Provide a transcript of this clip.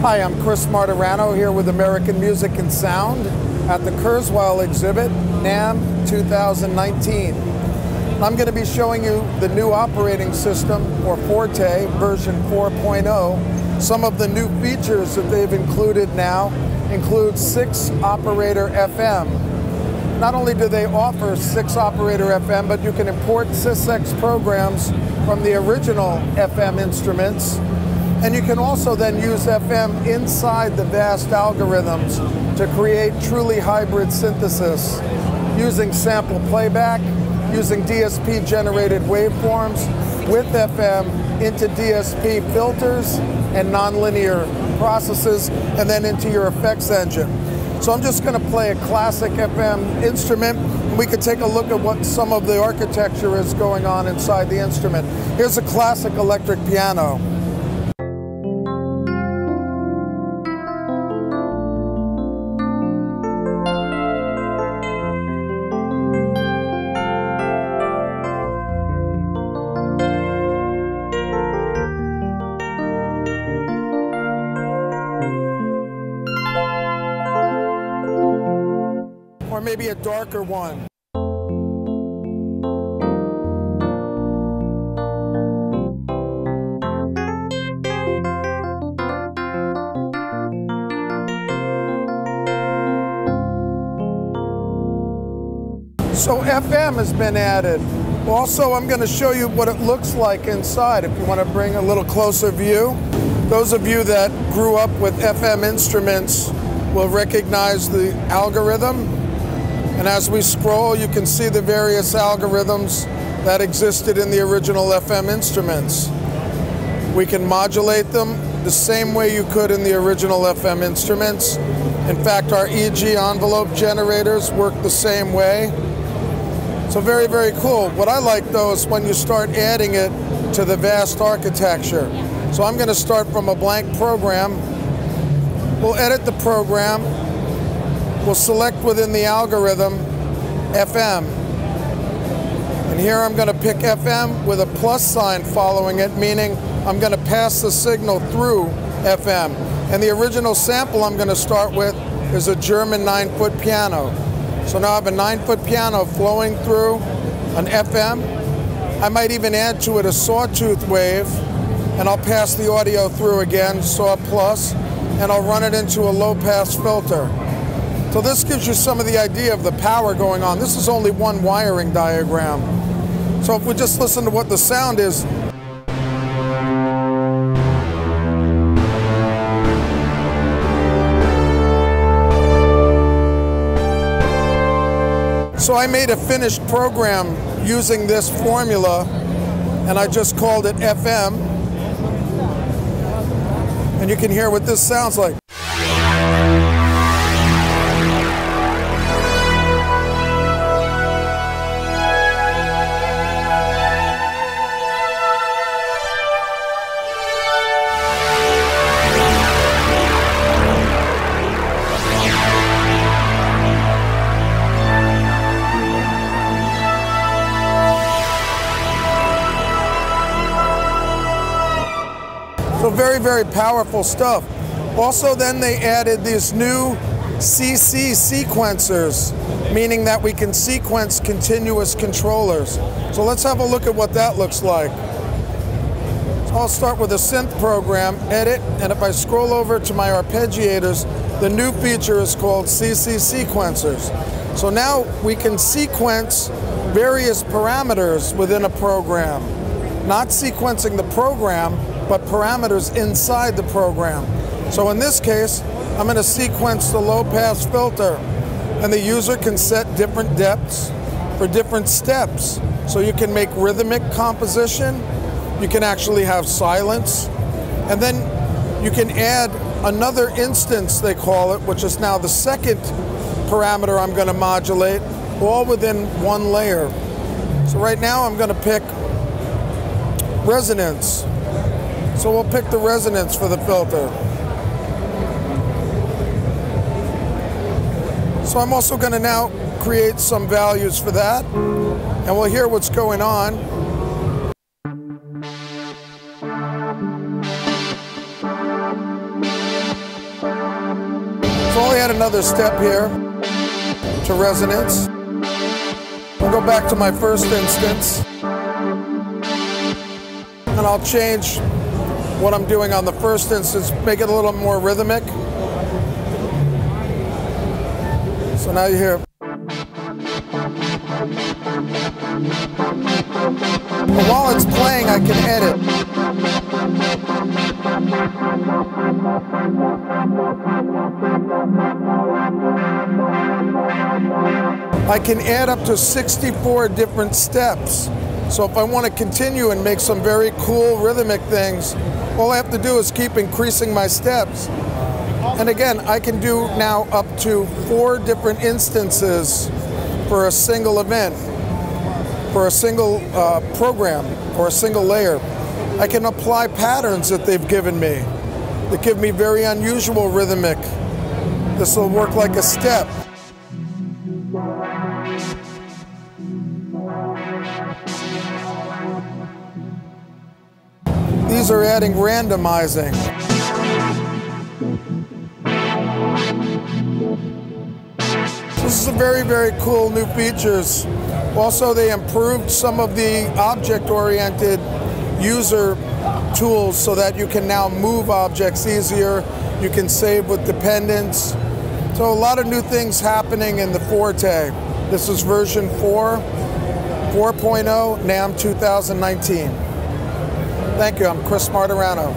Hi, I'm Chris Martirano here with American Music and Sound at the Kurzweil exhibit, NAMM 2019. I'm going to be showing you the new operating system for Forte version 4.0. Some of the new features that they've included now include 6-operator FM. Not only do they offer 6-operator FM, but you can import SysX programs from the original FM instruments. And you can also then use FM inside the vast algorithms to create truly hybrid synthesis using sample playback, using DSP-generated waveforms with FM into DSP filters and nonlinear processes, and then into your effects engine. So I'm just going to play a classic FM instrument, and we can take a look at what some of the architecture is going on inside the instrument. Here's a classic electric piano. Or maybe a darker one. So FM has been added. Also, I'm going to show you what it looks like inside if you want to bring a little closer view. Those of you that grew up with FM instruments will recognize the algorithm. And as we scroll, you can see the various algorithms that existed in the original FM instruments. We can modulate them the same way you could in the original FM instruments. In fact, our EG envelope generators work the same way. So very, very cool. What I like, though, is when you start adding it to the vast architecture. So I'm going to start from a blank program. We'll edit the program. We'll select within the algorithm FM. And here I'm going to pick FM with a plus sign following it, meaning I'm going to pass the signal through FM. And the original sample I'm going to start with is a German 9-foot piano. So now I have a 9-foot piano flowing through an FM. I might even add to it a sawtooth wave, and I'll pass the audio through again, saw plus, and I'll run it into a low-pass filter. So this gives you some of the idea of the power going on. This is only one wiring diagram. So if we just listen to what the sound is. So I made a finished program using this formula, and I just called it FM. And you can hear what this sounds like. So very, very powerful stuff. Also, then they added these new CC sequencers, meaning that we can sequence continuous controllers. So let's have a look at what that looks like. So I'll start with a synth program, edit, and if I scroll over to my arpeggiators, the new feature is called CC sequencers. So now we can sequence various parameters within a program. Not sequencing the program, but parameters inside the program. So in this case, I'm going to sequence the low-pass filter, and the user can set different depths for different steps. So you can make rhythmic composition, you can actually have silence, and then you can add another instance, they call it, which is now the second parameter I'm going to modulate, all within one layer. So right now I'm going to pick resonance. So we'll pick the resonance for the filter. So I'm also going to now create some values for that, and we'll hear what's going on. another step here to resonance. I'll go back to my first instance, and I'll change what I'm doing on the first instance, make it a little more rhythmic. So now you hear. But while it's playing, I can edit. I can add up to 64 different steps. So if I want to continue and make some very cool rhythmic things, all I have to do is keep increasing my steps. And again, I can do now up to 4 different instances for a single event, for a single program, or a single layer. I can apply patterns that they've given me that give me very unusual rhythmic. This will work like a step. These are adding randomizing. This is a very, very cool new features. Also, they improved some of the object-oriented user tools so that you can now move objects easier. You can save with dependents. So a lot of new things happening in the Forte. This is version 4.0, NAMM 2019. Thank you. I'm Chris Martirano.